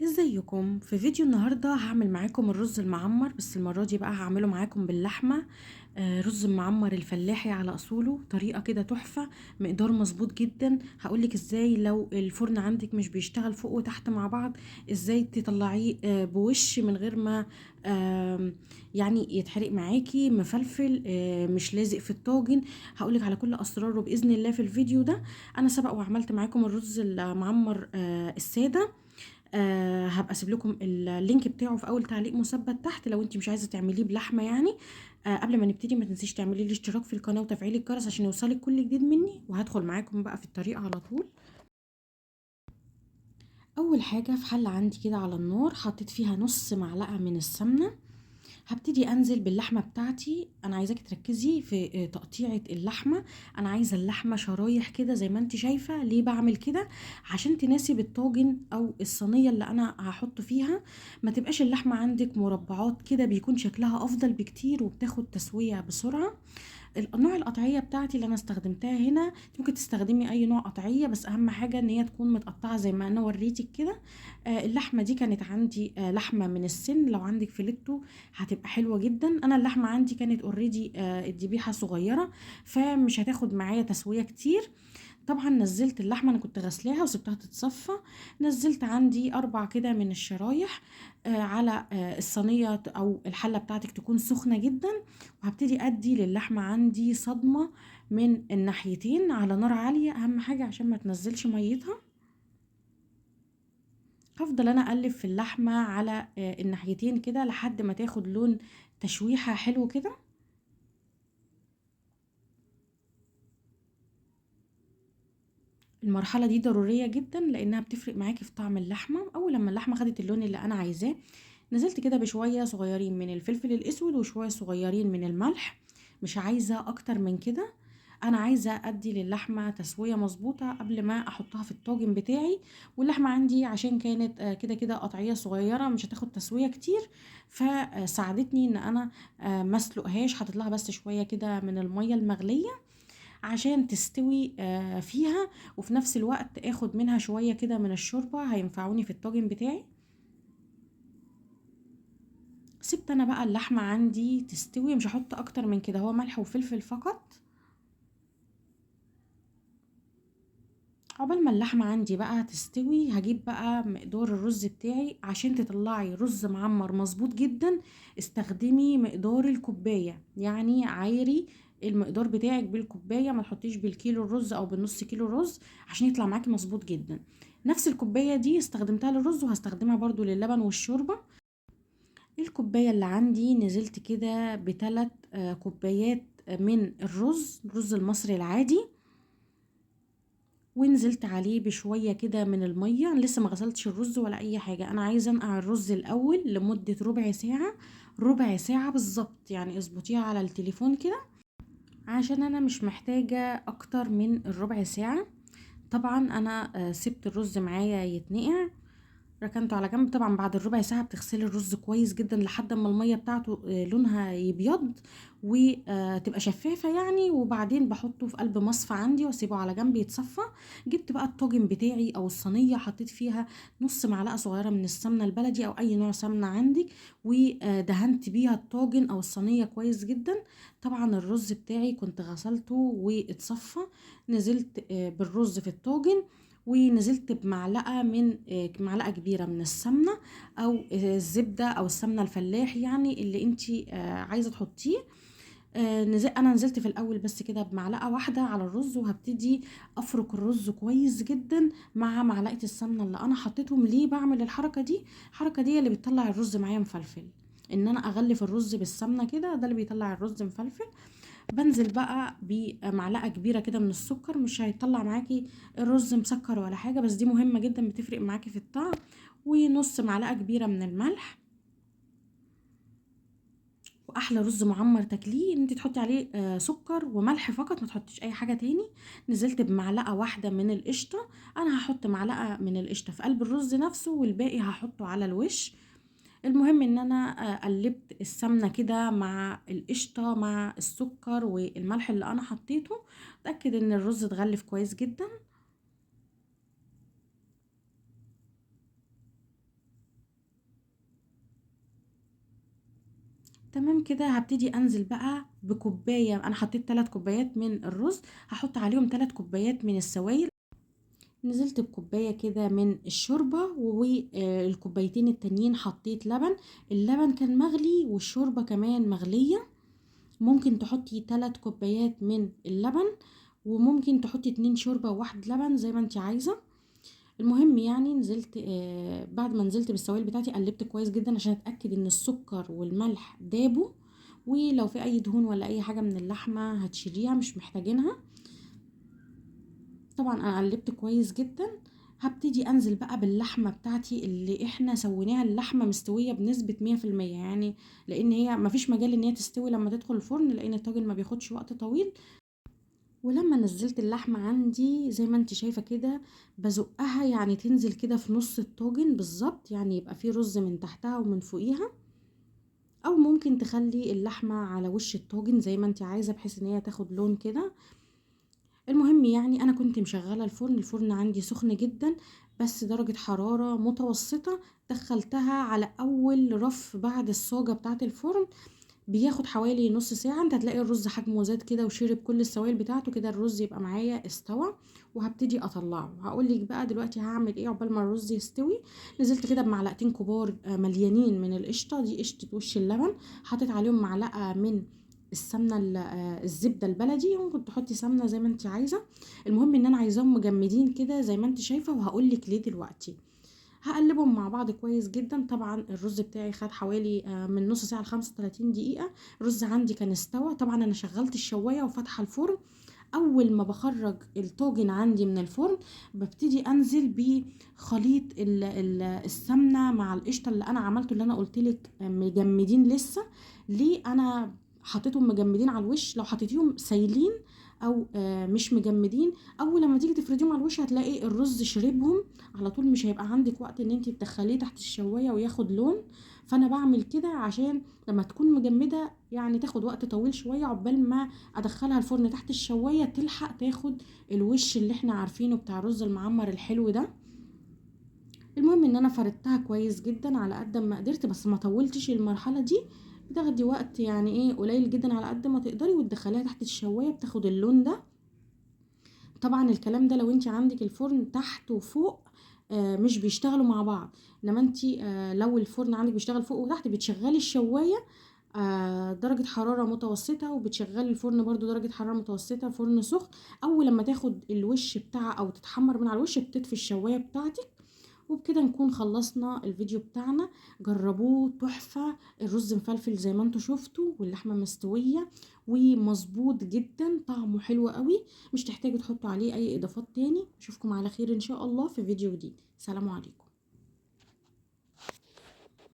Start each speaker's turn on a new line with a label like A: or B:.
A: ازيكم؟ في فيديو النهاردة هعمل معاكم الرز المعمر، بس المرة دي بقى هعمله معاكم باللحمة. رز معمر الفلاحي على اصوله، طريقة كده تحفة، مقدار مظبوط جدا. هقولك ازاي لو الفرن عندك مش بيشتغل فوق وتحت مع بعض، ازاي تطلعيه بوش من غير ما يعني يتحرق معاكي، مفلفل مش لازق في الطاجن. هقولك على كل اسراره باذن الله في الفيديو ده. انا سبق وعملت معاكم الرز المعمر السادة. هبقى اسيب لكم اللينك بتاعه في اول تعليق مثبت تحت لو انت مش عايزه تعمليه بلحمه يعني. قبل ما نبتدي ما تنسيش تعملي لي اشتراك في القناه وتفعيل الجرس عشان يوصلك كل جديد مني، وهدخل معاكم بقى في الطريقه على طول. اول حاجه في حله عندي كده على النار حطيت فيها نص معلقه من السمنه. هبتدي انزل باللحمه بتاعتي. انا عايزاكي تركزي في تقطيعه اللحمه. انا عايزه اللحمه شرايح كده زي ما انت شايفه. ليه بعمل كده؟ عشان تناسب الطاجن او الصينيه اللي انا هحط فيها. ما تبقاش اللحمه عندك مربعات كده، بيكون شكلها افضل بكتير وبتاخد تسويه بسرعه. النوع القطعيه بتاعتي اللي انا استخدمتها هنا، انت ممكن تستخدمي اي نوع قطعيه، بس اهم حاجه ان هي تكون متقطعه زي ما انا وريتك كده. اللحمه دي كانت عندي لحمه من السن، لو عندك فيليتو هتبقى حلوه جدا. انا اللحمه عندي كانت اوريدي الذبيحه صغيره، فمش هتاخد معايا تسويه كتير. طبعا نزلت اللحمه، انا كنت غسلاها وسبتها تتصفى. نزلت عندي 4 كده من الشرايح على الصينيه او الحله بتاعتك تكون سخنه جدا. وهبتدي ادي للحمه عندي صدمه من الناحيتين على نار عاليه، اهم حاجه عشان ما تنزلش ميتها. هفضل انا اقلب في اللحمه على الناحيتين كده لحد ما تاخد لون تشويحه حلو كده. المرحلة دي ضرورية جدا لأنها بتفرق معاكي في طعم اللحمة. أول لما اللحمة خدت اللون اللي أنا عايزاه، نزلت كده بشوية صغيرين من الفلفل الأسود وشوية صغيرين من الملح. مش عايزة أكتر من كده. أنا عايزة أدي للحمة تسوية مظبوطة قبل ما أحطها في الطاجن بتاعي. واللحمة عندي عشان كانت كده كده قطعية صغيرة مش هتاخد تسوية كتير، فساعدتني إن أنا مسلقهاش. حطيت لها بس شوية كده من المية المغلية عشان تستوي فيها، وفي نفس الوقت اخد منها شوية كده من الشوربة هينفعوني في الطاجن بتاعي. سبت انا بقى اللحمة عندي تستوي، مش هحط اكتر من كده، هو ملح وفلفل فقط. عقبال ما اللحمة عندي بقى تستوي، هجيب بقى مقدار الرز بتاعي. عشان تطلعي رز معمر مظبوط جدا استخدمي مقدار الكوباية، يعني عايري المقدار بتاعك بالكوباية، ما تحطيش بالكيلو الرز او بالنص كيلو الرز عشان يطلع معاكي مظبوط جدا. نفس الكوباية دي استخدمتها للرز وهستخدمها برضو للبن والشوربة. الكوباية اللي عندي نزلت كده بثلاث كوبايات من الرز المصري العادي، ونزلت عليه بشوية كده من المية. أنا لسه ما غسلتش الرز ولا اي حاجة، انا عايزة انقع الرز الاول لمدة ربع ساعة. ربع ساعة بالظبط، يعني اظبطيها على التليفون كده عشان انا مش محتاجة اكتر من الربع ساعة. طبعا انا سبت الرز معايا يتنقع، ركنته على جنب. طبعا بعد الربع ساعة بتغسلي الرز كويس جدا لحد ما المية بتاعته لونها يبيض وتبقى شفافة يعني. وبعدين بحطه في قلب مصفى عندي واسيبه على جنب يتصفى. جبت بقى الطاجن بتاعي او الصينية، حطيت فيها نص معلقة صغيرة من السمنة البلدي او اي نوع سمنة عندك، ودهنت بيها الطاجن او الصينية كويس جدا. طبعا الرز بتاعي كنت غسلته واتصفى. نزلت بالرز في الطاجن، ونزلت بمعلقه من معلقه كبيره من السمنه او الزبده او السمنه الفلاح، يعني اللي انتي عايزه تحطيه. انا نزلت في الاول بس كده بمعلقه واحده على الرز، وهبتدي افرك الرز كويس جدا مع معلقه السمنه اللي انا حطيتهم. ليه بعمل الحركه دي؟ الحركه دي اللي بتطلع الرز معايا مفلفل، ان انا اغلف الرز بالسمنه كده، ده اللي بيطلع الرز مفلفل. بنزل بقى بمعلقه كبيره كده من السكر، مش هيطلع معاكي الرز مسكر ولا حاجه، بس دي مهمه جدا بتفرق معاكي في الطعم. ونص معلقه كبيره من الملح. واحلى رز معمر تاكليه ان انت تحطي عليه سكر وملح فقط، ما تحطيش اي حاجه تاني. نزلت بمعلقه واحده من القشطه. انا هحط معلقه من القشطه في قلب الرز نفسه والباقي هحطه على الوش. المهم ان انا قلبت السمنه كده مع القشطه مع السكر والملح اللي انا حطيته. اتاكد ان الرز اتغلف كويس جدا. تمام كده هبتدي انزل بقى بكوبايه، انا حطيت 3 كوبايات من الرز، هحط عليهم 3 كوبايات من السوائل. نزلت بكوبايه كده من الشوربه، والكوبايتين التانيين حطيت لبن. اللبن كان مغلي والشوربه كمان مغليه. ممكن تحطي 3 كوبايات من اللبن، وممكن تحطي 2 شوربه وواحد لبن زي ما انت عايزه. المهم يعني نزلت بعد ما نزلت بالسوائل بتاعتي قلبت كويس جدا عشان اتاكد ان السكر والملح دابوا، ولو في اي دهون ولا اي حاجه من اللحمه هتشيليها مش محتاجينها. طبعا انا قلبت كويس جدا. هبتدي انزل بقى باللحمه بتاعتي اللي احنا سويناها، اللحمه مستويه بنسبه 100% يعني، لان هي مفيش مجال ان هي تستوي لما تدخل الفرن، لان الطاجن ما بياخدش وقت طويل. ولما نزلت اللحمة عندي زي ما انت شايفة كده بزقها، يعني تنزل كده في نص الطاجن بالظبط، يعني يبقى فيه رز من تحتها ومن فوقيها. او ممكن تخلي اللحمة على وش الطاجن زي ما انت عايزة، بحيث ان هي تاخد لون كده. المهم يعني انا كنت مشغلة الفرن عندي سخن جدا، بس درجة حرارة متوسطة. دخلتها على اول رف بعد الصاجة بتاعة الفرن، بياخد حوالي نص ساعة. انت هتلاقي الرز حجمه زاد كده وشرب كل السوائل بتاعته كده، الرز يبقى معايا استوى. وهبتدي اطلعه، هقولك بقى دلوقتي هعمل ايه عقبال ما الرز يستوي. نزلت كده بمعلقتين كبار مليانين من القشطة، دي قشطة وش اللبن. حطيت عليهم معلقة من السمنه الزبده البلدي، ممكن تحطي سمنه زي ما انت عايزه. المهم ان انا عايزاهم مجمدين كده زي ما انت شايفه، وهقولك ليه دلوقتي. هقلبهم مع بعض كويس جدا. طبعا الرز بتاعي خد حوالي من نص ساعه ل 35 دقيقه. الرز عندي كان استوى. طبعا انا شغلت الشوايه وفاتحه الفرن. اول ما بخرج الطاجن عندي من الفرن ببتدي انزل بخليط السمنه مع القشطه اللي انا عملته، اللي انا قلتلك مجمدين لسه. ليه انا حطيتهم مجمدين على الوش؟ لو حطيتيهم سايلين او مش مجمدين، اول لما تيجي تفرديهم على الوش هتلاقي الرز شربهم على طول، مش هيبقى عندك وقت ان انت تدخليه تحت الشوايه وياخد لون. فانا بعمل كده عشان لما تكون مجمده يعني تاخد وقت طويل شويه عقبال ما ادخلها الفرن تحت الشوايه، تلحق تاخد الوش اللي احنا عارفينه بتاع الرز المعمر الحلو ده. المهم ان انا فردتها كويس جدا على قد ما قدرت، بس ما طولتش المرحله دي. بتاخدي وقت يعني ايه قليل جدا على قد ما تقدري، وتدخليها تحت الشوايه بتاخد اللون ده. طبعا الكلام ده لو انت عندك الفرن تحت وفوق مش بيشتغلوا مع بعض. انما انت لو الفرن عندك بيشتغل فوق وتحت بتشغلي الشوايه درجة حرارة متوسطة، وبتشغلي الفرن برضو درجة حرارة متوسطة، فرن سخن. اول لما تاخد الوش بتاعها او تتحمر من على الوش بتطفي الشواية بتاعتك. وبكده نكون خلصنا الفيديو بتاعنا. جربوه تحفة. الرز مفلفل زي ما انتوا شفتوا، واللحمة مستوية ومظبوط جدا، طعمه حلو قوي. مش تحتاجوا تحطوا عليه اي اضافات تاني. اشوفكم على خير ان شاء الله في فيديو جديد. سلام عليكم.